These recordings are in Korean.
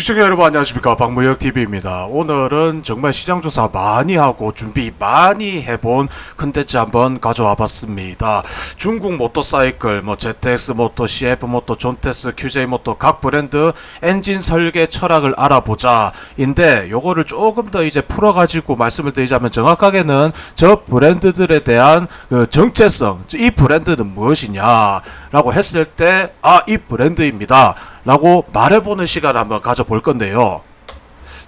시청자 여러분 안녕하십니까, 박무혁TV입니다. 오늘은 정말 시장조사 많이 하고 준비 많이 해본 컨텐츠 한번 가져와 봤습니다. 중국 모터사이클 ZX 모터, CF 모터, 존테스, QJ 모터 각 브랜드 엔진 설계 철학을 알아보자 인데, 요거를 조금 더 이제 풀어가지고 말씀을 드리자면, 정확하게는 저 브랜드들에 대한 그 정체성, 이 브랜드는 무엇이냐 라고 했을 때, 이 브랜드입니다 라고 말해보는 시간을 한번 가져볼 건데요.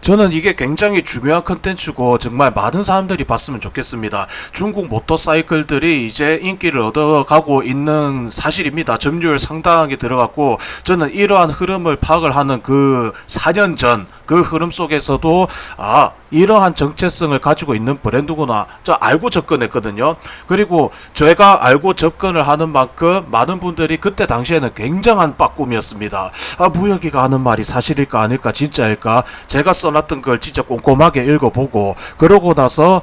저는 이게 굉장히 중요한 컨텐츠고 정말 많은 사람들이 봤으면 좋겠습니다. 중국 모터사이클들이 이제 인기를 얻어가고 있는 사실입니다. 점유율 상당하게 들어갔고, 저는 이러한 흐름을 파악을 하는 그 4년 전 그 흐름 속에서도 이러한 정체성을 가지고 있는 브랜드구나, 저 알고 접근했거든요. 그리고 제가 알고 접근을 하는 만큼 많은 분들이 그때 당시에는 굉장한 빠꿈이었습니다. 무혁이가 하는 말이 사실일까 아닐까 진짜일까, 제가 써놨던 걸 진짜 꼼꼼하게 읽어보고, 그러고 나서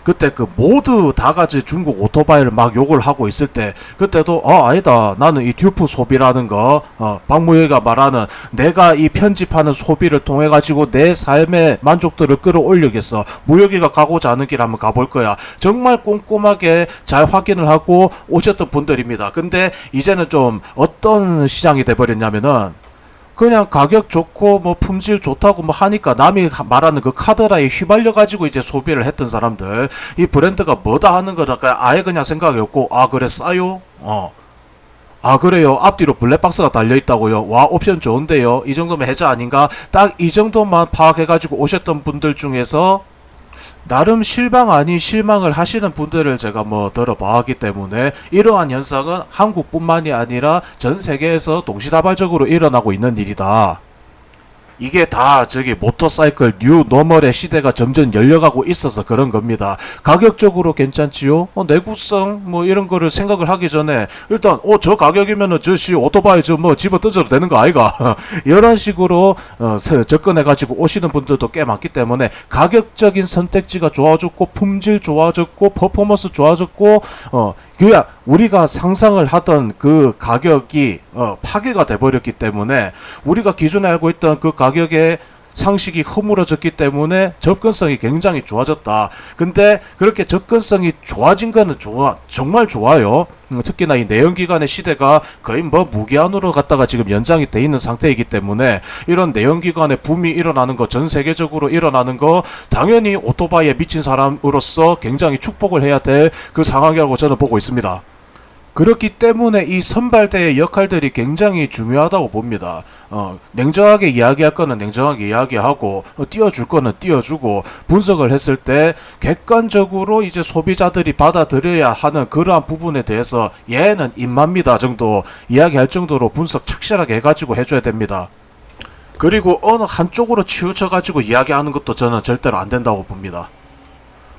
그때 모두 다같이 중국 오토바이를 막 욕을 하고 있을 때, 그때도 아니다, 나는 이 듀프 소비라는 거, 박무혁이가 말하는 내가 이 편집하는 소비를 통해 가지고 내 삶의 만족도를 끌어올리겠어, 무혁이가 가고자 하는 길 한번 가볼 거야, 정말 꼼꼼하게 잘 확인을 하고 오셨던 분들입니다. 근데 이제는 좀 어떤 시장이 돼버렸냐면은, 그냥 가격 좋고 품질 좋다고 하니까 남이 말하는 그 카드라에 휘말려 가지고 이제 소비를 했던 사람들, 이 브랜드가 뭐다 하는 거는 아예 그냥 생각이 없고, 그래 싸요? 그래요? 앞뒤로 블랙박스가 달려있다고요? 와, 옵션 좋은데요? 이 정도면 해자 아닌가? 딱 이 정도만 파악해가지고 오셨던 분들 중에서 나름 실망 아닌 실망을 하시는 분들을 제가 들어봐왔기 때문에, 이러한 현상은 한국뿐만이 아니라 전 세계에서 동시다발적으로 일어나고 있는 일이다. 이게 다 모터사이클 뉴 노멀의 시대가 점점 열려가고 있어서 그런 겁니다. 가격적으로 괜찮지요? 내구성 이런 거를 생각을 하기 전에 일단 저 가격이면은 오토바이 집어 던져도 되는 거 아이가? 이런 식으로 접근해가지고 오시는 분들도 꽤 많기 때문에, 가격적인 선택지가 좋아졌고, 품질 좋아졌고, 퍼포먼스 좋아졌고, 그냥 우리가 상상을 하던 그 가격이 파괴가 돼버렸기 때문에, 우리가 기존에 알고 있던 그 가격의 상식이 허물어졌기 때문에 접근성이 굉장히 좋아졌다. 근데 그렇게 접근성이 좋아진 거는 정말 좋아요. 특히나 이 내연기관의 시대가 거의 무기한으로 갔다가 지금 연장이 돼 있는 상태이기 때문에, 이런 내연기관의 붐이 일어나는 거, 전 세계적으로 일어나는 거, 당연히 오토바이에 미친 사람으로서 굉장히 축복을 해야 될 그 상황이라고 저는 보고 있습니다. 그렇기 때문에 이 선발대의 역할들이 굉장히 중요하다고 봅니다. 냉정하게 이야기할 거는 냉정하게 이야기하고, 띄워줄 거는 띄워주고, 분석을 했을 때 객관적으로 이제 소비자들이 받아들여야 하는 그러한 부분에 대해서 얘는 입맛입니다 정도 이야기할 정도로 분석 착실하게 해가지고 해줘야 됩니다. 그리고 어느 한쪽으로 치우쳐가지고 이야기하는 것도 저는 절대로 안 된다고 봅니다.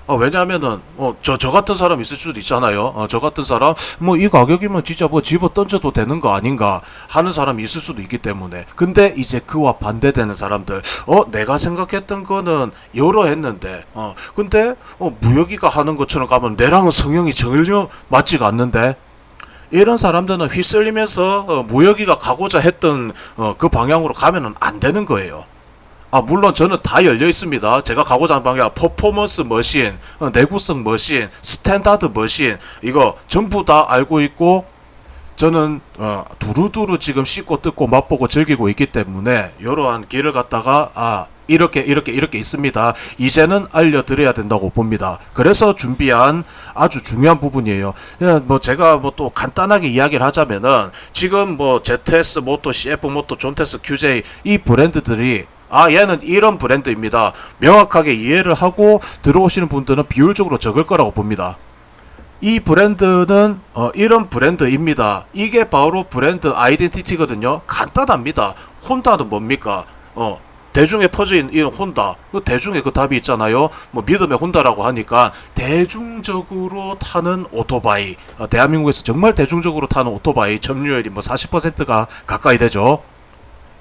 왜냐하면은 저 같은 사람 있을 수도 있잖아요. 저 같은 사람 이 가격이면 진짜 집어 던져도 되는 거 아닌가 하는 사람이 있을 수도 있기 때문에. 근데 이제 그와 반대되는 사람들, 내가 생각했던 거는 이러했는데 근데 무혁이가 하는 것처럼 가면 내랑은 성향이 전혀 맞지가 않는데, 이런 사람들은 휘쓸리면서 무혁이가 가고자 했던 그 방향으로 가면은 안 되는 거예요. 물론 저는 다 열려 있습니다. 제가 가고자 하는 방향, 퍼포먼스 머신, 내구성 머신, 스탠다드 머신, 이거 전부 다 알고 있고, 저는 두루두루 지금 씹고 뜯고 맛보고 즐기고 있기 때문에, 이러한 길을 갖다가 이렇게 있습니다, 이제는 알려드려야 된다고 봅니다. 그래서 준비한 아주 중요한 부분이에요. 제가 또 간단하게 이야기를 하자면은, 지금 ZS 모터, CF 모터, 존테스, QJ 이 브랜드들이 얘는 이런 브랜드입니다 명확하게 이해를 하고 들어오시는 분들은 비율적으로 적을 거라고 봅니다. 이 브랜드는 이런 브랜드입니다. 이게 바로 브랜드 아이덴티티거든요. 간단합니다. 혼다는 뭡니까? 대중에 퍼진 이런 혼다, 대중의 그 답이 있잖아요. 믿음의 혼다라고 하니까 대중적으로 타는 오토바이, 대한민국에서 정말 대중적으로 타는 오토바이 점유율이 40%가 가까이 되죠.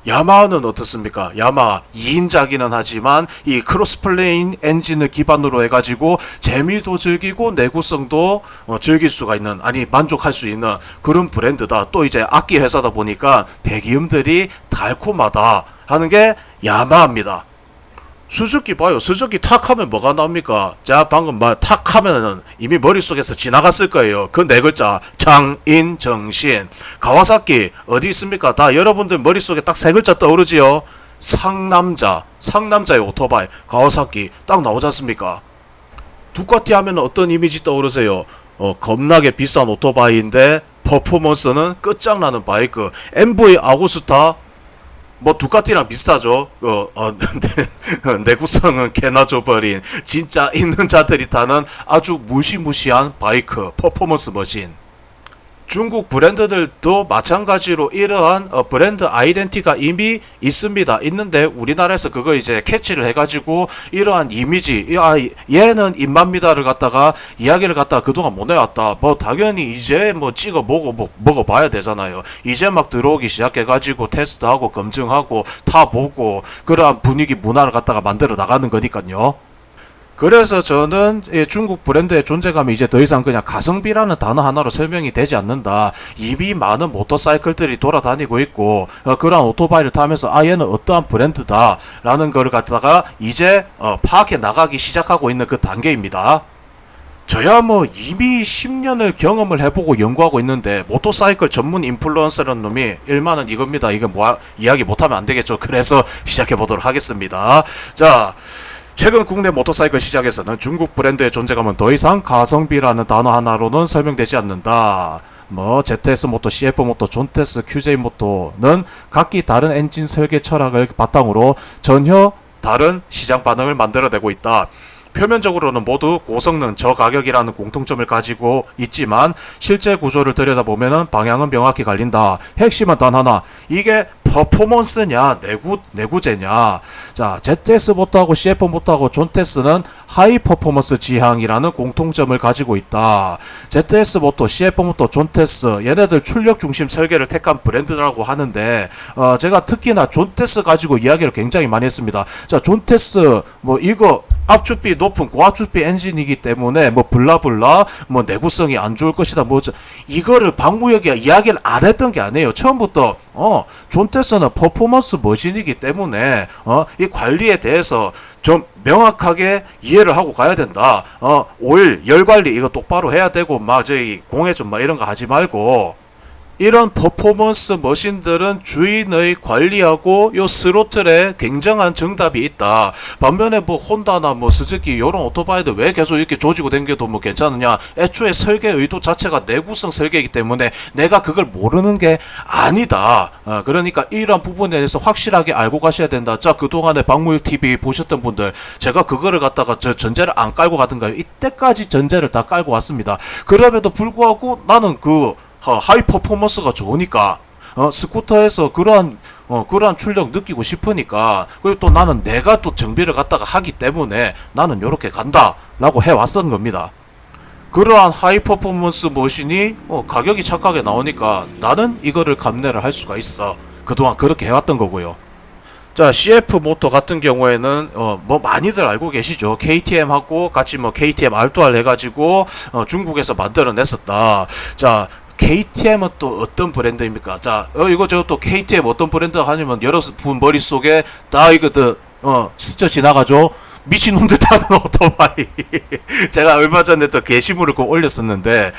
야마하는 어떻습니까? 야마하 2인자기는 하지만 이 크로스플레인 엔진을 기반으로 해가지고 재미도 즐기고 내구성도 즐길 수가 있는, 아니 만족할 수 있는 그런 브랜드다. 또 이제 악기 회사다 보니까 배기음들이 달콤하다 하는 게 야마하입니다. 수즈키 봐요. 수즈키 탁 하면 뭐가 나옵니까? 자, 방금 말 탁 하면은 이미 머릿속에서 지나갔을 거예요. 그 네 글자. 장인정신. 가와사키 어디 있습니까? 다 여러분들 머릿속에 딱 세 글자 떠오르지요? 상남자. 상남자의 오토바이. 가와사키 딱 나오지 않습니까? 두카티 하면 어떤 이미지 떠오르세요? 겁나게 비싼 오토바이인데 퍼포먼스는 끝장나는 바이크. MV 아구스타 뭐 두카티랑 비슷하죠. 내구성은 개나 줘버린 진짜 있는 자들이 타는 아주 무시무시한 바이크 퍼포먼스 머신. 중국 브랜드들도 마찬가지로 이러한 브랜드 아이덴티가 이미 있습니다. 있는데 우리나라에서 그거 이제 캐치를 해가지고 이러한 이미지, 얘는 입맛미다를 갖다가 이야기를 갖다가 그동안 못 해왔다. 뭐 당연히 이제 뭐 찍어 먹어봐야 되잖아요. 이제 막 들어오기 시작해가지고 테스트하고 검증하고 타보고 그러한 분위기 문화를 갖다가 만들어 나가는 거니까요. 그래서 저는 중국 브랜드의 존재감이 이제 더 이상 그냥 가성비라는 단어 하나로 설명이 되지 않는다. 이미 많은 모터사이클들이 돌아다니고 있고 그러한 오토바이를 타면서 얘는 어떠한 브랜드다 라는 걸 갖다가 이제 파악해 나가기 시작하고 있는 그 단계입니다. 저야 뭐 이미 10년을 경험을 해보고 연구하고 있는데 모터사이클 전문 인플루언서라는 놈이 1만원 이겁니다. 이거 뭐 이야기 못하면 안 되겠죠. 그래서 시작해 보도록 하겠습니다. 자, 최근 국내 모터사이클 시장에서는 중국 브랜드의 존재감은 더 이상 가성비라는 단어 하나로는 설명되지 않는다. 뭐 ZS 모터, CF 모터, 존테스, QJ 모터는 각기 다른 엔진 설계 철학을 바탕으로 전혀 다른 시장 반응을 만들어내고 있다. 표면적으로는 모두 고성능 저가격이라는 공통점을 가지고 있지만 실제 구조를 들여다보면 방향은 명확히 갈린다. 핵심은 단 하나. 이게 퍼포먼스냐 내구재냐. 자, ZS 모터하고 CF 모터하고 존테스는 하이 퍼포먼스 지향이라는 공통점을 가지고 있다. ZS 모터, CF 모터, 존테스 얘네들 출력 중심 설계를 택한 브랜드라고 하는데 제가 특히나 존테스 가지고 이야기를 굉장히 많이 했습니다. 자, 존테스 뭐 이거 압축비 높은 고압축비 엔진이기 때문에 뭐 블라블라 뭐 내구성이 안 좋을 것이다 뭐 이거를 박무혁이 이야기를 안 했던 게 아니에요. 처음부터 존테스는 퍼포먼스 머신이기 때문에 이 관리에 대해서 좀 명확하게 이해를 하고 가야 된다. 오일 열 관리 이거 똑바로 해야 되고 막 저기 공회전 막 이런 거 하지 말고 이런 퍼포먼스 머신들은 주인의 관리하고 요 스로틀에 굉장한 정답이 있다. 반면에 뭐 혼다나 뭐 스즈키 요런 오토바이들 왜 계속 이렇게 조지고 댕겨도 뭐 괜찮으냐. 애초에 설계 의도 자체가 내구성 설계이기 때문에 내가 그걸 모르는 게 아니다. 그러니까 이런 부분에 대해서 확실하게 알고 가셔야 된다. 자, 그동안에 박무익 TV 보셨던 분들 제가 그거를 갖다가 저 전제를 안 깔고 가던가요. 이때까지 전제를 다 깔고 왔습니다. 그럼에도 불구하고 나는 그 하이 퍼포먼스가 좋으니까 스쿠터에서 그러한 출력 느끼고 싶으니까 그리고 또 나는 내가 또 정비를 갖다가 하기 때문에 나는 요렇게 간다 라고 해왔던 겁니다. 그러한 하이 퍼포먼스 머신이 가격이 착하게 나오니까 나는 이거를 감내를 할 수가 있어. 그동안 그렇게 해왔던 거고요. 자, CF 모터 같은 경우에는 뭐 많이들 알고 계시죠. KTM하고 같이 뭐 KTM R2R 해가지고 중국에서 만들어냈었다. 자, KTM은 또 어떤 브랜드입니까? 자, 이거 저 또 KTM 어떤 브랜드 하냐면 여러분 머릿속에 다 이거 스쳐 지나가죠. 미친놈들 타는 오토바이. 제가 얼마 전에 또 게시물을 꼭 올렸었는데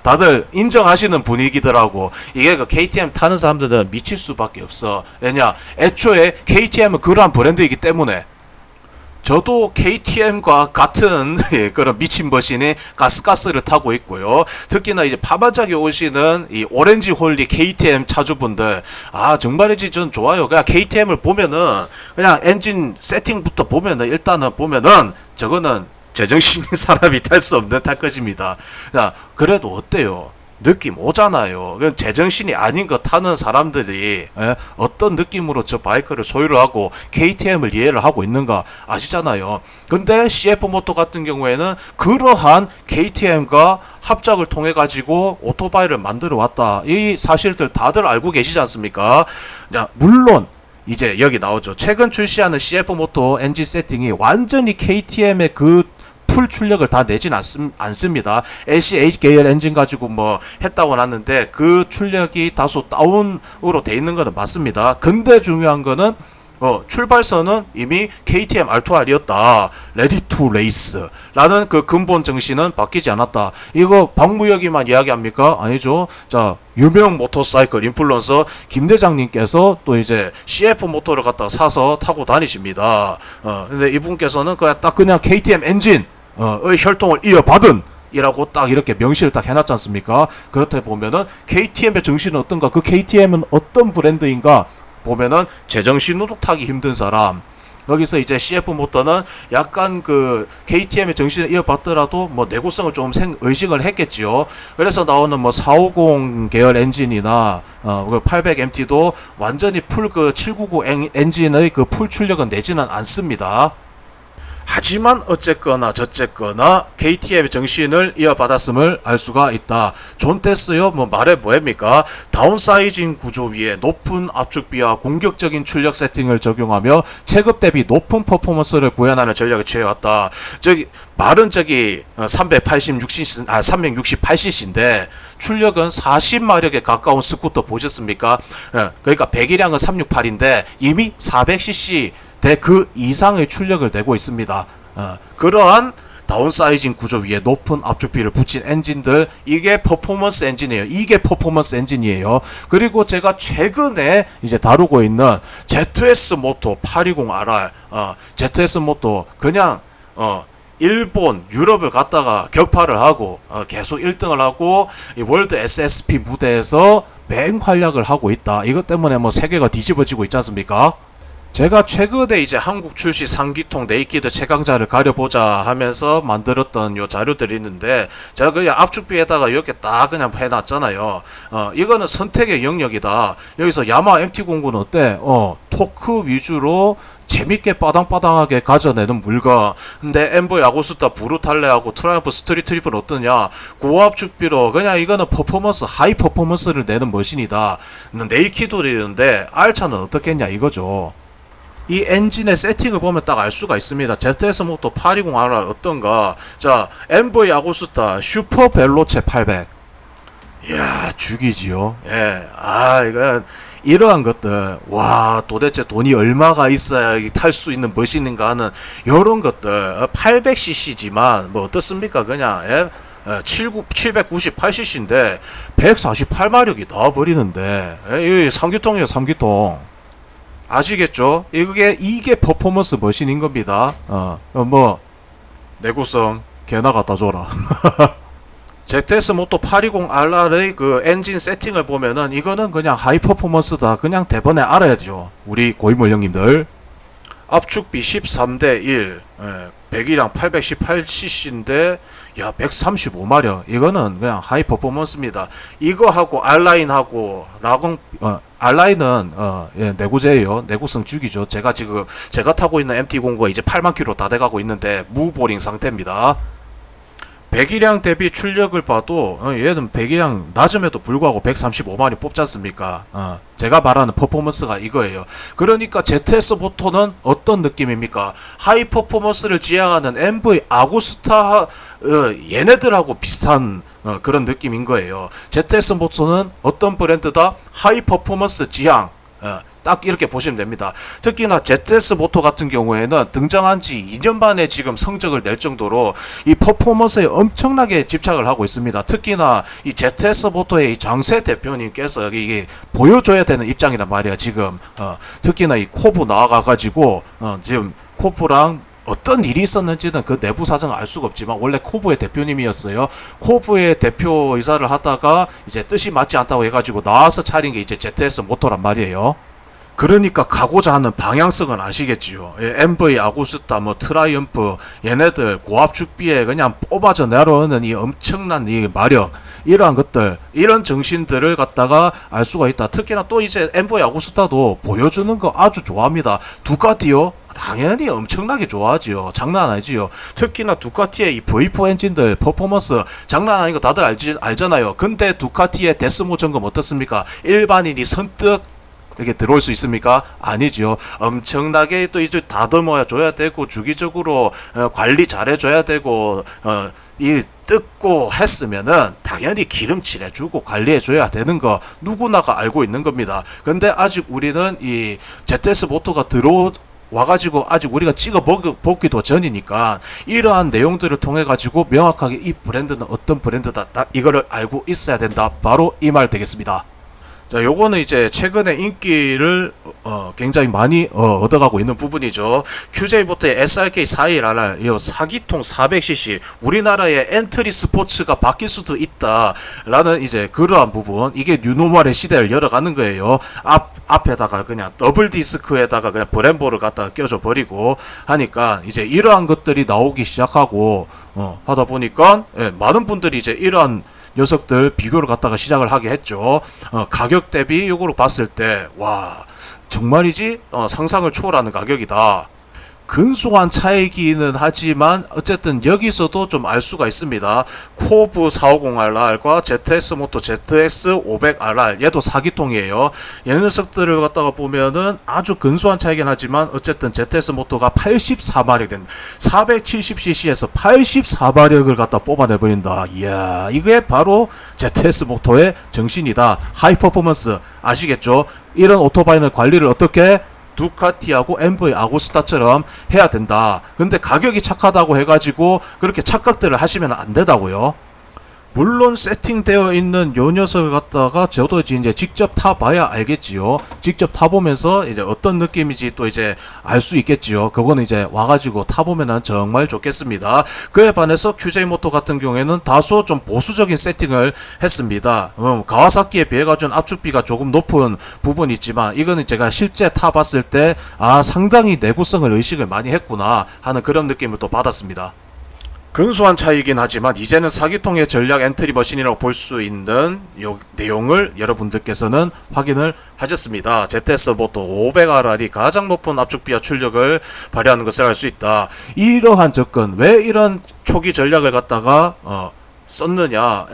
다들 인정하시는 분위기더라고. 이게 그 KTM 타는 사람들은 미칠 수밖에 없어. 왜냐, 애초에 KTM은 그러한 브랜드이기 때문에. 저도 KTM과 같은 그런 미친 머신의 가스가스를 타고 있고요. 특히나 이제 파마작에 오시는 이 오렌지 홀리 KTM 차주분들 정말이지 전 좋아요. 그냥 KTM을 보면은 그냥 엔진 세팅부터 보면은 일단은 보면은 저거는 제정신인 사람이 탈 수 없는 탈 것입니다. 자, 그래도 어때요? 느낌 오잖아요. 그건 제정신이 아닌 거 타는 사람들이 어떤 느낌으로 저 바이크를 소유를 하고 KTM을 이해를 하고 있는가 아시잖아요. 근데 CF 모토 같은 경우에는 그러한 KTM과 합작을 통해 가지고 오토바이를 만들어 왔다. 이 사실들 다들 알고 계시지 않습니까? 자, 물론 이제 여기 나오죠. 최근 출시하는 CF 모토 엔진 세팅이 완전히 KTM의 그 풀 출력을 다 내진 않습니다. LC8 계열 엔진 가지고 뭐 했다고 하는데 그 출력이 다소 다운으로 돼 있는 거는 맞습니다. 근데 중요한 거는 출발선은 이미 KTM R2R이었다. 레디 투 레이스 라는 그 근본 정신은 바뀌지 않았다. 이거 박무혁이만 이야기합니까? 아니죠. 자, 유명 모터사이클 인플루언서 김 대장님께서 또 이제 CF 모터를 갖다가 사서 타고 다니십니다. 근데 이분께서는 그냥 KTM 엔진 의 혈통을 이어받은 이라고 딱 이렇게 명시를 딱 해놨지 않습니까? 그렇다 보면은 KTM의 정신은 어떤가? 그 KTM은 어떤 브랜드인가? 보면은 제정신으로 타기 힘든 사람. 여기서 이제 CF 모터는 약간 그 KTM의 정신을 이어받더라도 뭐 내구성을 좀 의식을 했겠지요. 그래서 나오는 뭐 450 계열 엔진이나 그 800MT도 완전히 풀 그 799 엔진의 그 풀 출력은 내지는 않습니다. 하지만 어쨌거나 저쨌거나 KTM의 정신을 이어받았음을 알 수가 있다. 존테스요 뭐 말해 뭐합니까? 다운사이징 구조 위에 높은 압축비와 공격적인 출력 세팅을 적용하며 체급 대비 높은 퍼포먼스를 구현하는 전략을 취해왔다. 말은 368cc인데 출력은 40마력에 가까운 스쿠터 보셨습니까? 그러니까 배기량은 368인데 이미 400cc 대 그 이상의 출력을 내고 있습니다. 그러한 다운사이징 구조 위에 높은 압축비를 붙인 엔진들, 이게 퍼포먼스 엔진이에요. 이게 퍼포먼스 엔진이에요. 그리고 제가 최근에 이제 다루고 있는 ZS 모토 820RR, ZS 모토 그냥 일본, 유럽을 갔다가 격파를 하고 계속 1등을 하고 이 월드 SSP 무대에서 맹활약을 하고 있다. 이것 때문에 뭐 세계가 뒤집어지고 있지 않습니까? 제가 최근에 이제 한국 출시 3기통 네이키드 최강자를 가려보자 하면서 만들었던 요 자료들이 있는데, 제가 그냥 압축비에다가 이렇게 딱 그냥 해놨잖아요. 이거는 선택의 영역이다. 여기서 야마 MT09는 어때? 토크 위주로 재밌게 빠당빠당하게 가져내는 물건. 근데 엠버 야구스타 브루탈레하고 트라이프 스트리트 트립은 어떠냐? 고압축비로 그냥 이거는 퍼포먼스, 하이 퍼포먼스를 내는 머신이다. 네이키드인데 R차는 어떻겠냐 이거죠. 이 엔진의 세팅을 보면 딱 알 수가 있습니다. ZS 모토 820R 어떤가? 자, 엠버 야구스타 슈퍼 벨로체 800. 이야, 죽이지요. 예. 이건 이러한 것들, 와, 도대체 돈이 얼마가 있어야 탈 수 있는 머신인가 하는 요런 것들. 800cc지만 뭐 어떻습니까? 그냥 798cc인데 148마력이 나와버리는데, 이 3기통이에요. 3기통. 아시겠죠? 이게 퍼포먼스 머신인 겁니다. 뭐 내구성 개나 갖다 줘라. ZS 모토 820RR의 그 엔진 세팅을 보면은 이거는 그냥 하이 퍼포먼스다. 그냥 대번에 알아야죠. 우리 고인물 형님들. 압축비 13대 1. 배기량 818cc인데 야 135마력. 이거는 그냥 하이 퍼포먼스입니다. 이거하고 R라인하고 라공 R라인은 내구재예요. 내구성 죽이죠. 제가 타고 있는 MT09가 이제 8만 킬로 다 돼가고 있는데 무보링 상태입니다. 배기량 대비 출력을 봐도 얘는 배기량 낮음에도 불구하고 135마력 뽑지 않습니까? 제가 말하는 퍼포먼스가 이거예요. 그러니까 ZS 모토는 어떤 느낌입니까? 하이 퍼포먼스를 지향하는 MV 아구스타 얘네들하고 비슷한 그런 느낌인 거예요. ZS 모토는 어떤 브랜드다? 하이 퍼포먼스 지향. 딱 이렇게 보시면 됩니다. 특히나 ZS 모토 같은 경우에는 등장한 지 2년 만에 지금 성적을 낼 정도로 이 퍼포먼스에 엄청나게 집착을 하고 있습니다. 특히나 이 ZS 모토의 이 장세 대표님께서 이게 보여줘야 되는 입장이란 말이야. 지금 특히나 이 코브 나와가지고 지금 코브랑 어떤 일이 있었는지는 그 내부 사정을 알 수가 없지만 원래 코브의 대표님이었어요. 코브의 대표이사를 하다가 이제 뜻이 맞지 않다고 해가지고 나와서 차린 게 이제 ZS 모토란 말이에요. 그러니까 가고자 하는 방향성은 아시겠지요. 예, MV, 아구스타, 뭐 트라이엄프, 얘네들 고압 축비에 그냥 뽑아져 내려오는 이 엄청난 이 마력, 이러한 것들, 이런 정신들을 갖다가 알 수가 있다. 특히나 또 이제 MV, 아구스타도 보여주는 거 아주 좋아합니다. 두카티요? 당연히 엄청나게 좋아하지요. 장난 아니지요. 특히나 두카티의 이 V4 엔진들 퍼포먼스 장난 아닌 거 다들 알잖아요. 근데 두카티의 데스모 점검 어떻습니까? 일반인이 선뜻 이렇게 들어올 수 있습니까? 아니지요. 엄청나게 또 이제 다듬어 줘야 되고 주기적으로 관리 잘해줘야 되고 이 뜯고 했으면은 당연히 기름칠해주고 관리해줘야 되는 거 누구나가 알고 있는 겁니다. 근데 아직 우리는 이 ZS 모터가 와가지고 아직 우리가 찍어 보기도 전이니까 이러한 내용들을 통해 가지고 명확하게 이 브랜드는 어떤 브랜드다 딱 이거를 알고 있어야 된다. 바로 이 말 되겠습니다. 자, 요거는 이제 최근에 인기를 굉장히 많이 얻어가고 있는 부분이죠. QJ모터의 SRK41RR 이 4기통 400cc 우리나라의 엔트리 스포츠가 바뀔 수도 있다라는 이제 그러한 부분, 이게 뉴노멀의 시대를 열어가는 거예요. 앞에다가 그냥 더블 디스크에다가 그냥 브렘보를 갖다가 껴줘 버리고 하니까 이제 이러한 것들이 나오기 시작하고 하다 보니까 많은 분들이 이제 이러한 녀석들 비교를 갖다가 시작을 하게 했죠. 가격 대비 요거로 봤을 때 와 정말이지 상상을 초월하는 가격이다. 근소한 차이기는 하지만 어쨌든 여기서도 좀 알 수가 있습니다. 코브 450RR과 ZS 모토 ZS 500RR 얘도 4기통이에요. 얘 녀석들을 갖다가 보면은 아주 근소한 차이긴 하지만 어쨌든 ZS 모토가 84마력 된 470cc에서 84마력을 갖다 뽑아내버린다. 이야, 이게 바로 ZS 모토의 정신이다. 하이 퍼포먼스 아시겠죠? 이런 오토바이는 관리를 어떻게 두카티하고 MV 아구스타처럼 해야 된다. 근데 가격이 착하다고 해가지고 그렇게 착각들을 하시면 안 된다고요. 물론 세팅되어 있는 요 녀석을 갖다가 저도 이제 직접 타봐야 알겠지요. 직접 타보면서 이제 어떤 느낌인지 또 이제 알 수 있겠지요. 그거는 이제 와가지고 타보면은 정말 좋겠습니다. 그에 반해서 QJ모터 같은 경우에는 다소 좀 보수적인 세팅을 했습니다. 가와사키에 비해가지고 압축비가 조금 높은 부분이 있지만 이거는 제가 실제 타봤을 때 상당히 내구성을 의식을 많이 했구나 하는 그런 느낌을 또 받았습니다. 근소한 차이긴 하지만 이제는 4기통의 전략 엔트리 머신이라고 볼 수 있는 요 내용을 여러분들께서는 확인을 하셨습니다. ZS 모토 500RR이 가장 높은 압축비와 출력을 발휘하는 것을 알 수 있다. 이러한 접근, 왜 이런 초기 전략을 갖다가 썼느냐.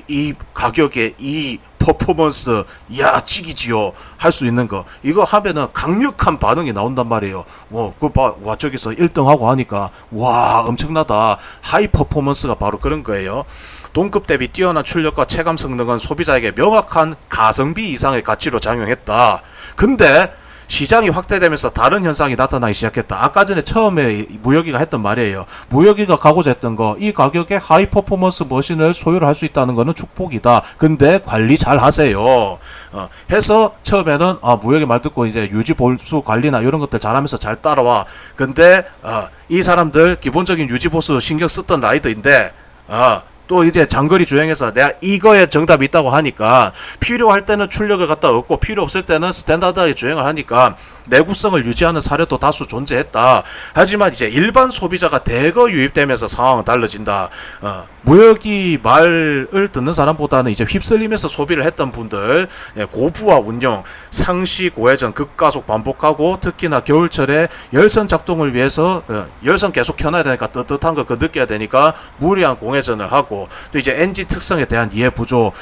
이 가격에 이 퍼포먼스, 야, 찍이지요. 할 수 있는 거. 이거 하면은 강력한 반응이 나온단 말이에요. 와, 저기서 1등하고 하니까, 와, 엄청나다. 하이 퍼포먼스가 바로 그런 거예요. 동급 대비 뛰어난 출력과 체감 성능은 소비자에게 명확한 가성비 이상의 가치로 작용했다. 근데, 시장이 확대되면서 다른 현상이 나타나기 시작했다. 아까 전에 처음에 무역이가 했던 말이에요. 무역이가 가고자 했던 거, 이 가격에 하이 퍼포먼스 머신을 소유를 할 수 있다는 거는 축복이다. 근데 관리 잘 하세요. 해서 처음에는 무역이 말 듣고 이제 유지 보수 관리나 이런 것들 잘하면서 잘 따라와. 근데 이 사람들 기본적인 유지 보수 신경 썼던 라이더인데 또 이제 장거리 주행에서 내가 이거에 정답이 있다고 하니까 필요할 때는 출력을 갖다 얻고 필요 없을 때는 스탠다드하게 주행을 하니까 내구성을 유지하는 사례도 다수 존재했다. 하지만 이제 일반 소비자가 대거 유입되면서 상황은 달라진다. 무역이 말을 듣는 사람보다는 이제 휩쓸리면서 소비를 했던 분들, 고부하 운영, 상시 고회전, 급가속 반복하고 특히나 겨울철에 열선 작동을 위해서 열선 계속 켜놔야 되니까 뜨뜻한 거 느껴야 되니까 무리한 공회전을 하고 또 이제 엔진 특성에 대한 이해 부족,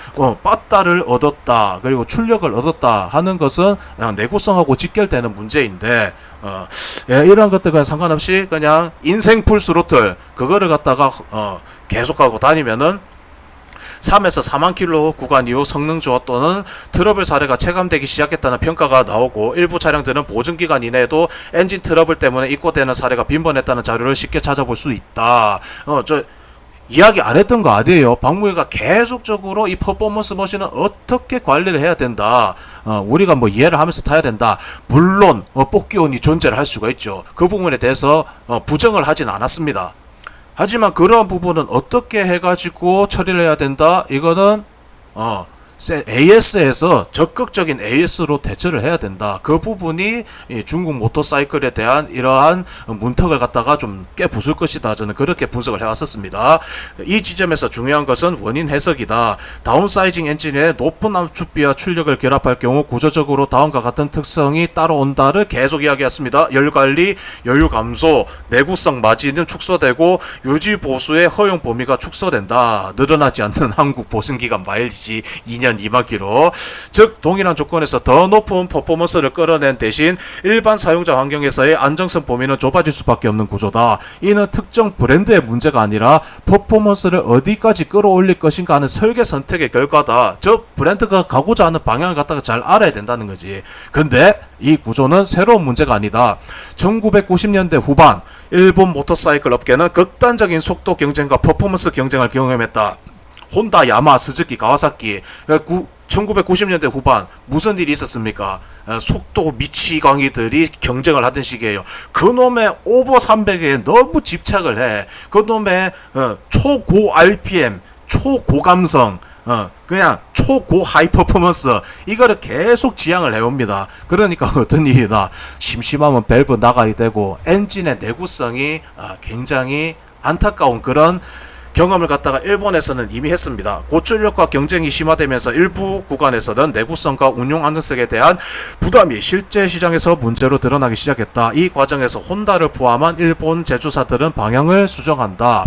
빠따를 얻었다 그리고 출력을 얻었다 하는 것은 내구성하고 직결되는 문제인데 이런 것들과 상관없이 그냥 인생 풀 스로틀 그거를 갖다가 계속하고 다니면은 3에서 4만 킬로 구간 이후 성능 저하 또는 트러블 사례가 체감되기 시작했다는 평가가 나오고 일부 차량들은 보증기간 이내에도 엔진 트러블 때문에 입고되는 사례가 빈번했다는 자료를 쉽게 찾아볼 수 있다. 이야기 안 했던 거 아니에요. 박무회가 계속적으로 이 퍼포먼스 머신은 어떻게 관리를 해야 된다. 우리가 뭐 이해를 하면서 타야 된다. 물론 뽑기온이 존재를 할 수가 있죠. 그 부분에 대해서 부정을 하진 않았습니다. 하지만 그러한 부분은 어떻게 해가지고 처리를 해야 된다. 이거는 AS에서 적극적인 AS로 대처를 해야 된다. 그 부분이 중국 모터사이클에 대한 이러한 문턱을 갖다가 좀 깨부술 것이다. 저는 그렇게 분석을 해왔었습니다. 이 지점에서 중요한 것은 원인 해석이다. 다운사이징 엔진의 높은 압축비와 출력을 결합할 경우 구조적으로 다음과 같은 특성이 따라온다를 계속 이야기했습니다. 열관리, 여유 감소, 내구성 마진은 축소되고 유지 보수의 허용 범위가 축소된다. 늘어나지 않는 한국 보증기간 마일리지 2년 2만 킬로. 즉 동일한 조건에서 더 높은 퍼포먼스를 끌어낸 대신 일반 사용자 환경에서의 안정성 범위는 좁아질 수밖에 없는 구조다. 이는 특정 브랜드의 문제가 아니라 퍼포먼스를 어디까지 끌어올릴 것인가 하는 설계 선택의 결과다. 저 브랜드가 가고자 하는 방향을 갖다가 잘 알아야 된다는 거지. 근데 이 구조는 새로운 문제가 아니다. 1990년대 후반 일본 모터사이클 업계는 극단적인 속도 경쟁과 퍼포먼스 경쟁을 경험했다. 혼다, 야마, 스즈키, 가와사키. 1990년대 후반 무슨 일이 있었습니까? 속도 미치광이들이 경쟁을 하던 시기에요. 그놈의 오버 300에 너무 집착을 해. 그놈의 초고 RPM, 초고감성, 그냥 초고 하이 퍼포먼스, 이거를 계속 지향을 해옵니다. 그러니까 어떤 일이나 심심하면 밸브 나가리 되고 엔진의 내구성이 굉장히 안타까운 그런 경험을 갖다가 일본에서는 이미 했습니다. 고출력과 경쟁이 심화되면서 일부 구간에서는 내구성과 운용 안정성에 대한 부담이 실제 시장에서 문제로 드러나기 시작했다. 이 과정에서 혼다를 포함한 일본 제조사들은 방향을 수정한다.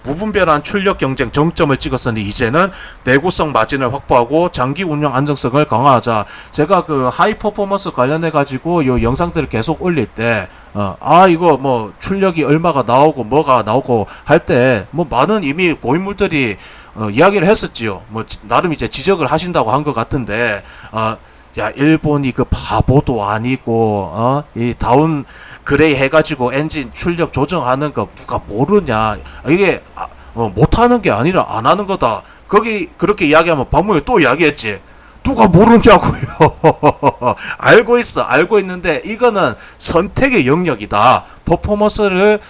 무분별한 출력 경쟁 정점을 찍었으니 이제는 내구성 마진을 확보하고 장기 운영 안정성을 강화하자. 제가 그 하이 퍼포먼스 관련해 가지고 요 영상들을 계속 올릴 때 이거 뭐 출력이 얼마가 나오고 뭐가 나오고 할 때 뭐 많은 이미 고인물들이 이야기를 했었지요. 뭐 나름 이제 지적을 하신다고 한 것 같은데 야, 일본이 그 바보도 아니고 이 다운 그레이 해가지고 엔진 출력 조정하는 거 누가 모르냐. 이게 못하는 게 아니라 안 하는 거다. 거기 그렇게 이야기하면 박무에 또 이야기했지. 누가 모르냐고요. 알고 있어. 알고 있는데 이거는 선택의 영역이다. 퍼포먼스를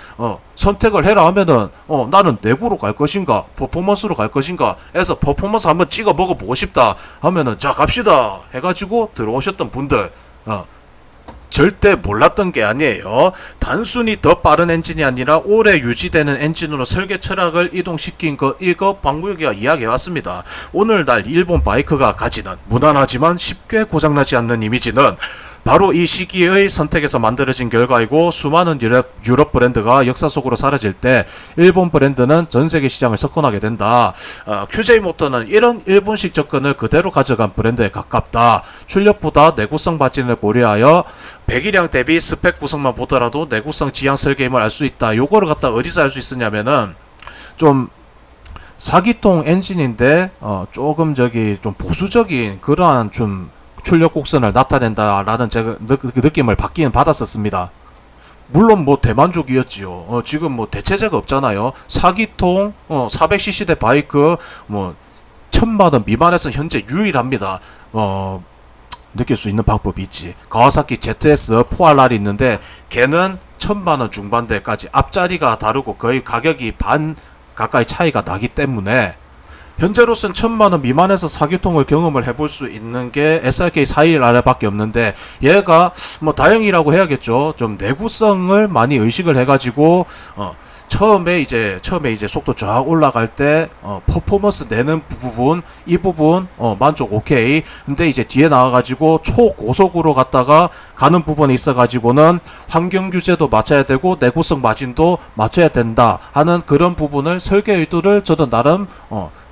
선택을 해라 하면은 나는 내구로 갈 것인가 퍼포먼스로 갈 것인가 해서 퍼포먼스 한번 찍어 먹어보고 싶다 하면은 자 갑시다 해가지고 들어오셨던 분들 절대 몰랐던 게 아니에요. 단순히 더 빠른 엔진이 아니라 오래 유지되는 엔진으로 설계 철학을 이동시킨 거, 이거 박무혁이가 이야기해왔습니다. 오늘날 일본 바이크가 가지는 무난하지만 쉽게 고장나지 않는 이미지는 바로 이 시기의 선택에서 만들어진 결과이고, 수많은 유럽 브랜드가 역사 속으로 사라질 때 일본 브랜드는 전세계 시장을 석권하게 된다. QJ 모터는 이런 일본식 접근을 그대로 가져간 브랜드에 가깝다. 출력보다 내구성 발진을 고려하여 배기량 대비 스펙 구성만 보더라도 내구성 지향 설계임을 알 수 있다. 요거를 갖다 어디서 알 수 있었냐면은 좀 사기통 엔진인데 조금 좀 보수적인 그러한 좀 출력 곡선을 나타낸다라는 제가 느낌을 받았었습니다. 물론 뭐 대만족이었지요. 지금 뭐 대체제가 없잖아요. 사기통 400cc대 바이크 뭐 1000만원 미만에서 현재 유일합니다. 느낄 수 있는 방법이 있지. 가와사키 ZS 4RR이 있는데 걔는 1000만원 중반대까지 앞자리가 다르고 거의 가격이 반 가까이 차이가 나기 때문에 현재로서는 1000만원 미만에서 사기통을 경험을 해볼 수 있는 게 SRK 411R밖에 없는데, 얘가 뭐 다행이라고 해야겠죠. 좀 내구성을 많이 의식을 해가지고 처음에 이제 속도 쫙 올라갈 때 퍼포먼스 내는 부분, 이 부분 만족 오케이. 근데 이제 뒤에 나와가지고 초고속으로 갔다가 가는 부분에 있어가지고는 환경 규제도 맞춰야 되고 내구성 마진도 맞춰야 된다 하는 그런 부분을 설계 의도를 저도 나름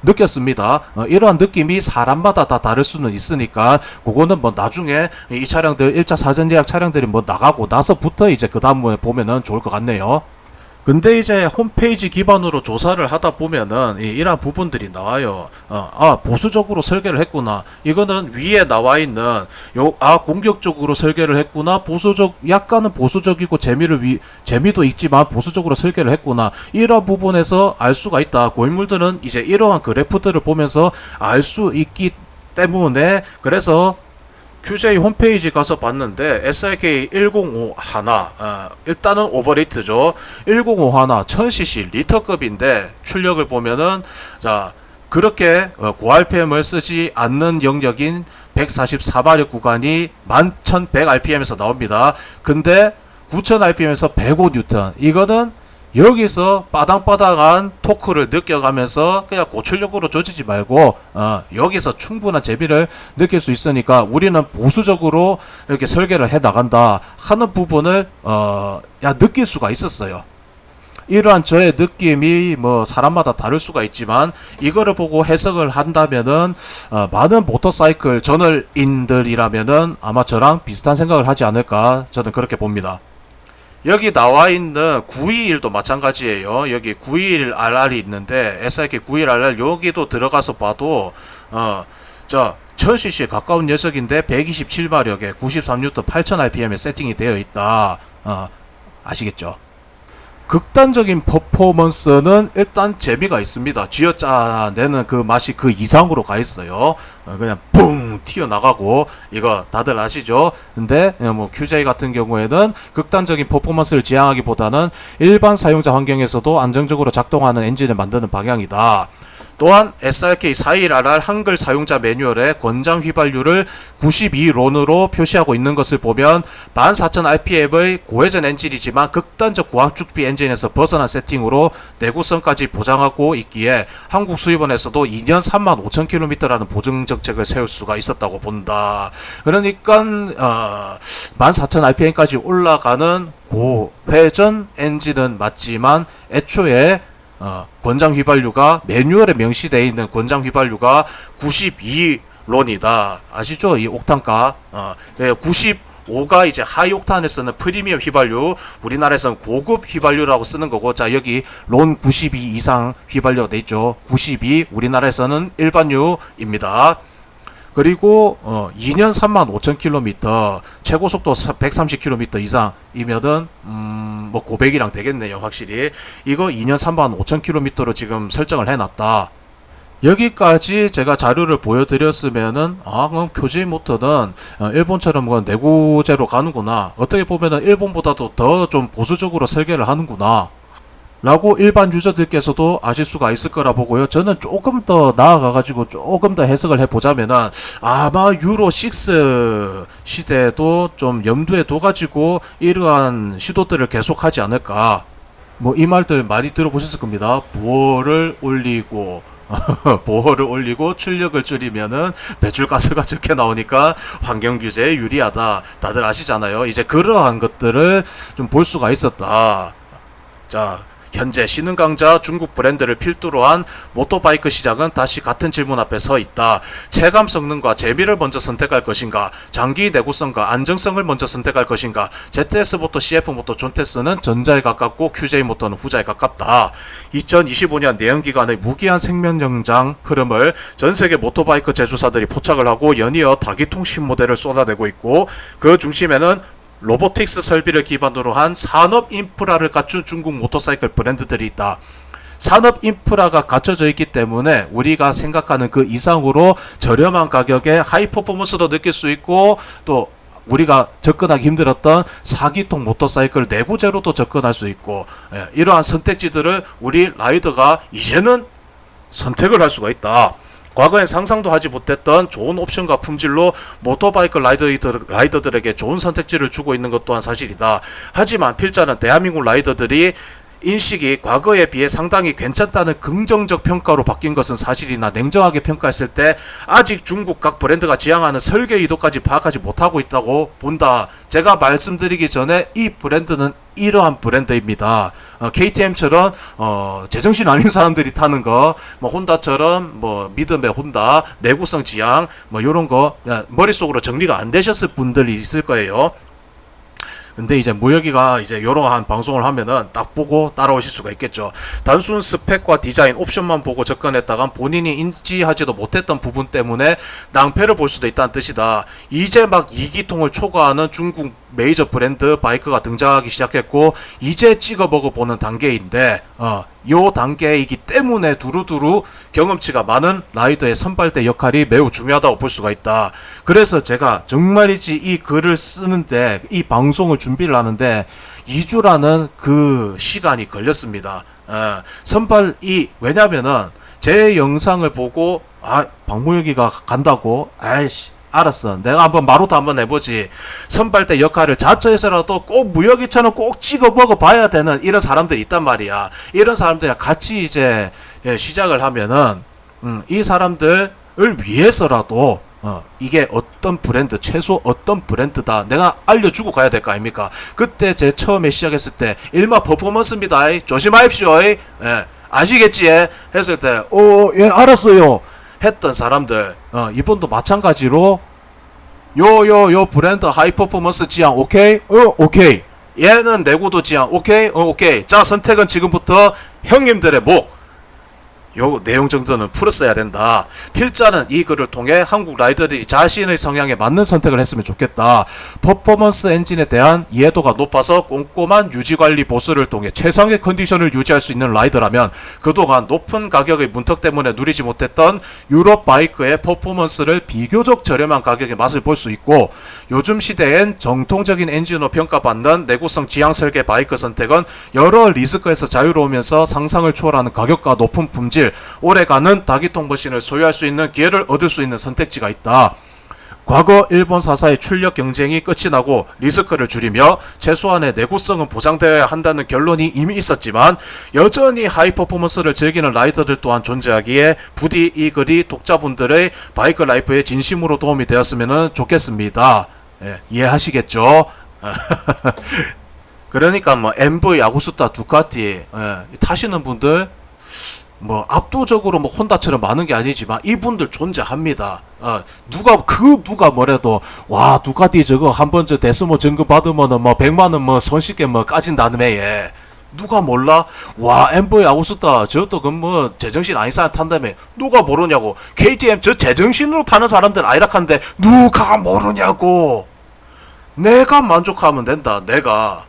느꼈습니다. 이러한 느낌이 사람마다 다 다를 수는 있으니까 그거는 뭐 나중에 이 차량들 1차 사전 예약 차량들이 뭐 나가고 나서부터 이제 그 다음에 보면은 좋을 것 같네요. 근데 이제 홈페이지 기반으로 조사를 하다 보면은 이러한 부분들이 나와요. 보수적으로 설계를 했구나. 이거는 위에 나와 있는 공격적으로 설계를 했구나. 약간은 보수적이고 재미도 있지만 보수적으로 설계를 했구나. 이러한 부분에서 알 수가 있다. 고인물들은 이제 이러한 그래프들을 보면서 알 수 있기 때문에, 그래서 QJ 홈페이지 가서 봤는데 SRK 105 하나, 일단은 오버레이트죠. 105 하나 1000cc 리터급인데 출력을 보면은 자 그렇게 고-RPM을 쓰지 않는 영역인 144마력 구간이 11,100rpm에서 나옵니다. 근데 9,000rpm에서 105N, 이거는 여기서 빠당빠당한 토크를 느껴가면서 그냥 고출력으로 조지지 말고 여기서 충분한 재미를 느낄 수 있으니까 우리는 보수적으로 이렇게 설계를 해 나간다 하는 부분을 느낄 수가 있었어요. 이러한 저의 느낌이 뭐 사람마다 다를 수가 있지만 이거를 보고 해석을 한다면은 많은 모터사이클 저널인들이라면은 아마 저랑 비슷한 생각을 하지 않을까, 저는 그렇게 봅니다. 여기 나와 있는 921도 마찬가지예요. 여기 921RR이 있는데 SIK 921RR 여기도 들어가서 봐도 1000cc에 가까운 녀석인데 127마력에 93N 8000rpm에 세팅이 되어 있다. 아시겠죠? 극단적인 퍼포먼스는 일단 재미가 있습니다. 쥐어짜내는 그 맛이 그 이상으로 가 있어요. 그냥 뿡 튀어나가고, 이거 다들 아시죠? 근데 뭐 QJ 같은 경우에는 극단적인 퍼포먼스를 지향하기보다는 일반 사용자 환경에서도 안정적으로 작동하는 엔진을 만드는 방향이다. 또한 SRK 41RR 한글 사용자 매뉴얼에 권장 휘발유를 92론으로 표시하고 있는 것을 보면 14,000rpm의 고회전 엔진이지만 극단적 고압축비 엔진에서 벗어난 세팅으로 내구성까지 보장하고 있기에 한국 수입원에서도 2년 35,000km라는 보증 정책을 세울 수가 있었다고 본다. 그러니까 14,000rpm까지 올라가는 고회전 엔진은 맞지만 애초에 권장 휘발유가 매뉴얼에 명시되어 있는 권장 휘발유가 92론이다. 아시죠? 이 옥탄가 95가 이제 하이 옥탄에 쓰는 프리미엄 휘발유, 우리나라에서는 고급 휘발유라고 쓰는 거고, 자 여기 론 92 이상 휘발유가 돼 있죠. 92 우리나라에서는 일반유입니다. 그리고 2년 35,000km, 최고 속도 130km 이상이면은 뭐 고백이랑 되겠네요. 확실히 이거 2년 35,000km로 지금 설정을 해놨다. 여기까지 제가 자료를 보여드렸으면은 그럼 QJ 모터는 일본처럼 내구재로 가는구나, 어떻게 보면은 일본보다도 더 좀 보수적으로 설계를 하는구나 라고 일반 유저들께서도 아실 수가 있을 거라 보고요. 저는 조금 더 나아가가지고 조금 더 해석을 해보자면은 아마 유로6 시대에도 좀 염두에 둬가지고 이러한 시도들을 계속하지 않을까. 뭐 이 말들 많이 들어보셨을 겁니다. 보호를 올리고 보호를 올리고 출력을 줄이면은 배출가스가 적게 나오니까 환경규제에 유리하다, 다들 아시잖아요. 이제 그러한 것들을 좀 볼 수가 있었다. 자, 현재 신흥강자 중국 브랜드를 필두로 한 모토바이크 시장은 다시 같은 질문 앞에 서 있다. 체감 성능과 재미를 먼저 선택할 것인가, 장기 내구성과 안정성을 먼저 선택할 것인가. ZS모터, CF모터, 존테스는 전자에 가깝고 QJ모터는 후자에 가깝다. 2025년 내연기관의 무기한 생명연장 흐름을 전세계 모토바이크 제조사들이 포착을 하고 연이어 다기통 신모델을 쏟아내고 있고, 그 중심에는 로보틱스 설비를 기반으로 한 산업 인프라를 갖춘 중국 모터사이클 브랜드들이 있다. 산업 인프라가 갖춰져 있기 때문에 우리가 생각하는 그 이상으로 저렴한 가격에 하이 퍼포먼스도 느낄 수 있고, 또 우리가 접근하기 힘들었던 4기통 모터사이클 내구재로도 접근할 수 있고, 이러한 선택지들을 우리 라이더가 이제는 선택을 할 수가 있다. 과거엔 상상도 하지 못했던 좋은 옵션과 품질로 모토바이크 라이더들에게 좋은 선택지를 주고 있는 것 또한 사실이다. 하지만 필자는 대한민국 라이더들이 인식이 과거에 비해 상당히 괜찮다는 긍정적 평가로 바뀐 것은 사실이나, 냉정하게 평가했을 때 아직 중국 각 브랜드가 지향하는 설계 의도까지 파악하지 못하고 있다고 본다. 제가 말씀드리기 전에 이 브랜드는 이러한 브랜드입니다. KTM처럼 제정신 아닌 사람들이 타는 거, 뭐 혼다처럼 뭐 믿음의 혼다, 내구성 지향, 뭐 요런 거 머릿속으로 정리가 안 되셨을 분들이 있을 거예요. 근데 이제 무혁이가 이제 이러한 방송을 하면은 딱 보고 따라오실 수가 있겠죠. 단순 스펙과 디자인, 옵션만 보고 접근했다간 본인이 인지하지도 못했던 부분 때문에 낭패를 볼 수도 있다는 뜻이다. 이제 막 2기통을 초과하는 중국 메이저 브랜드 바이크가 등장하기 시작했고, 이제 찍어 먹어보는 단계인데, 요 단계이기 때문에 두루두루 경험치가 많은 라이더의 선발대 역할이 매우 중요하다고 볼 수가 있다. 그래서 제가 정말이지 이 글을 쓰는데, 이 방송을 준비를 하는데 2주라는 그 시간이 걸렸습니다. 왜냐면은 제 영상을 보고 박무혁이가 간다고? 아이씨 알았어, 내가 한번 마루도 한번 해보지. 선발대 역할을 자처해서라도 꼭 무혁이처럼 꼭 찍어 먹어 봐야 되는 이런 사람들이 있단 말이야. 이런 사람들이랑 같이 이제 시작을 하면은 이 사람들을 위해서라도 이게 어떤 브랜드, 최소 어떤 브랜드다 내가 알려주고 가야 될 거 아닙니까? 그때 제 처음에 시작했을 때 일마 퍼포먼스입니다, 조심하십시오, 아시겠지? 했을 때 예 알았어요 했던 사람들, 이분도 마찬가지로 요 브랜드 하이 퍼포먼스 지향 오케이? 오케이. 얘는 내구도 지향 오케이? 오케이. 자, 선택은 지금부터 형님들의 목. 요 내용 정도는 풀었어야 된다. 필자는 이 글을 통해 한국 라이더들이 자신의 성향에 맞는 선택을 했으면 좋겠다. 퍼포먼스 엔진에 대한 이해도가 높아서 꼼꼼한 유지관리 보수를 통해 최상의 컨디션을 유지할 수 있는 라이더라면 그동안 높은 가격의 문턱 때문에 누리지 못했던 유럽 바이크의 퍼포먼스를 비교적 저렴한 가격에 맛을 볼 수 있고, 요즘 시대엔 정통적인 엔진으로 평가받는 내구성 지향 설계 바이크 선택은 여러 리스크에서 자유로우면서 상상을 초월하는 가격과 높은 품질, 오래가는 다기통 머신을 소유할 수 있는 기회를 얻을 수 있는 선택지가 있다. 과거 일본 사사의 출력 경쟁이 끝이 나고 리스크를 줄이며 최소한의 내구성은 보장되어야 한다는 결론이 이미 있었지만 여전히 하이 퍼포먼스를 즐기는 라이더들 또한 존재하기에 부디 이 글이 독자분들의 바이크 라이프에 진심으로 도움이 되었으면 좋겠습니다. 이해하시겠죠? 그러니까 뭐 MV, 아구스타, 두카티 타시는 분들 뭐 압도적으로 뭐 혼다처럼 많은 게 아니지만 이분들 존재합니다. 누가 뭐래도 와 두카티 저거 한번 저 데스모 점검 받으면은 뭐 100만원 뭐 손쉽게 뭐 까진다며. 누가 몰라? 와 MV 아구스타 저것도 그 뭐 제정신 아닌 사람 탄다며. 누가 모르냐고. KTM 저 제정신으로 타는 사람들 아이락한데 누가 모르냐고. 내가 만족하면 된다. 내가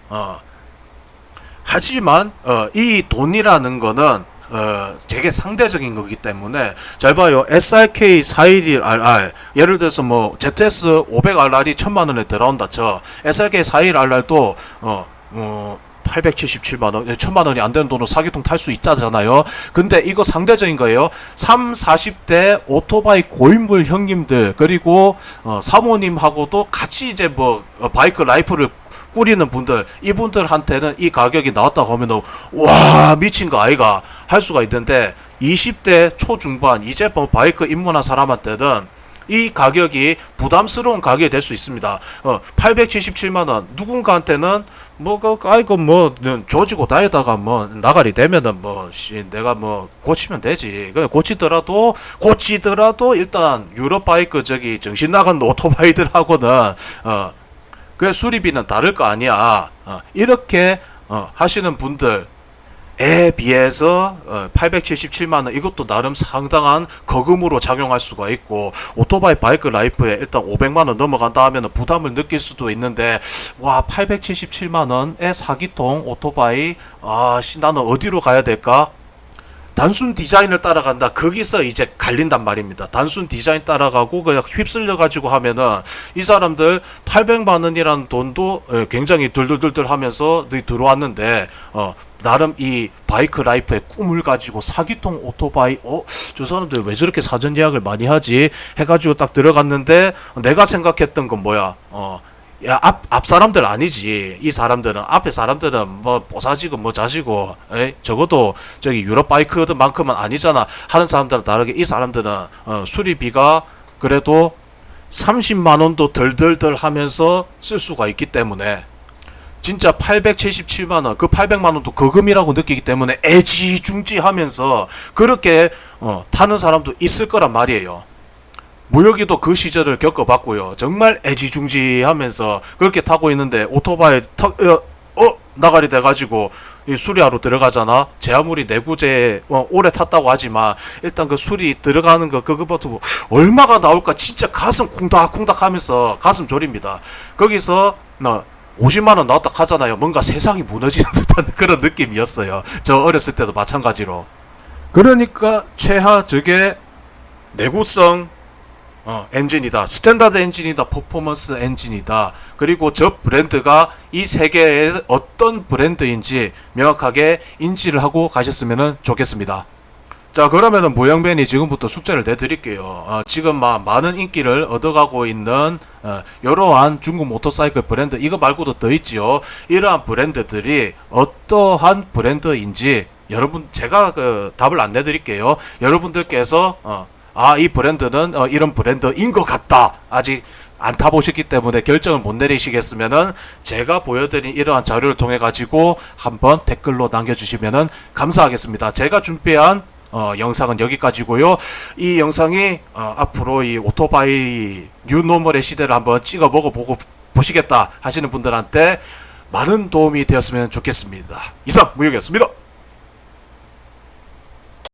하지만 이 돈이라는 거는 되게 상대적인 거기 때문에 잘 봐요. SRK 411RR 예를 들어서 뭐 ZS 500RR이 1000만원에 들어온다 쳐. SRK 411RR도 877만원, 1000만원이 안 되는 돈으로 사기통 탈 수 있다잖아요. 근데 이거 상대적인 거예요. 3, 40대 오토바이 고인물 형님들, 그리고 사모님하고도 같이 이제 뭐 바이크 라이프를 꾸리는 분들, 이분들한테는 이 가격이 나왔다고 하면 와 미친 거 아이가 할 수가 있는데, 20대 초중반 이제 뭐 바이크 입문한 사람한테는 이 가격이 부담스러운 가격이 될 수 있습니다. 877만원 누군가한테는 뭐 아이고 뭐 조지고 다니다가 뭐 나가리 되면은 뭐 내가 뭐 고치면 되지. 고치더라도 일단 유럽 바이크 저기 정신 나간 오토바이들하고는 그 수리비는 다를 거 아니야. 이렇게 하시는 분들 에 비해서 877만원 이것도 나름 상당한 거금으로 작용할 수가 있고, 오토바이 바이크 라이프에 일단 500만원 넘어간다 하면 부담을 느낄 수도 있는데, 와 877만원의 사기통 오토바이 나는 어디로 가야 될까? 단순 디자인을 따라간다. 거기서 이제 갈린단 말입니다. 단순 디자인 따라가고 그냥 휩쓸려 가지고 하면은 이 사람들 800만원이라는 돈도 굉장히 들들들들 하면서 들어왔는데 나름 이 바이크 라이프의 꿈을 가지고 사기통 오토바이 저 사람들 왜 저렇게 사전 예약을 많이 하지 해가지고 딱 들어갔는데 내가 생각했던 건 뭐야? 야, 앞 사람들 아니지. 이 사람들은, 앞에 사람들은 뭐, 뽀사지고 뭐 자시고, 적어도 저기 유럽 바이크만큼은 아니잖아. 하는 사람들은 다르게 이 사람들은, 수리비가 그래도 30만원도 덜덜덜 하면서 쓸 수가 있기 때문에, 진짜 877만원, 그 800만원도 거금이라고 느끼기 때문에 애지중지 하면서 그렇게, 타는 사람도 있을 거란 말이에요. 무혁이도 그 시절을 겪어봤고요. 정말 애지중지하면서 그렇게 타고 있는데 오토바이 나가리 돼가지고 수리하러 들어가잖아. 제 아무리 내구재 오래 탔다고 하지만 일단 그 수리 들어가는 거 그거부터 뭐 얼마가 나올까 진짜 가슴 콩닥콩닥 하면서 가슴 졸입니다. 거기서 50만원 나왔다 하잖아요. 뭔가 세상이 무너지는 듯한 그런 느낌이었어요. 저 어렸을 때도 마찬가지로. 그러니까 최하 저게 내구성 엔진이다. 스탠다드 엔진이다. 퍼포먼스 엔진이다. 그리고 저 브랜드가 이 세계의 어떤 브랜드인지 명확하게 인지를 하고 가셨으면 좋겠습니다. 자, 그러면은 무영맨이 지금부터 숙제를 내드릴게요. 지금 많은 인기를 얻어가고 있는 이러한 중국 모터사이클 브랜드, 이거 말고도 더 있지요. 이러한 브랜드들이 어떠한 브랜드인지 여러분, 제가 그 답을 안 내드릴게요. 여러분들께서 이 브랜드는 이런 브랜드인 것 같다, 아직 안 타보셨기 때문에 결정을 못 내리시겠으면은 제가 보여드린 이러한 자료를 통해 가지고 한번 댓글로 남겨주시면은 감사하겠습니다. 제가 준비한 영상은 여기까지고요. 이 영상이 앞으로 이 오토바이 뉴노멀의 시대를 한번 찍어 먹어보고 보시겠다 하시는 분들한테 많은 도움이 되었으면 좋겠습니다. 이상 무역이었습니다.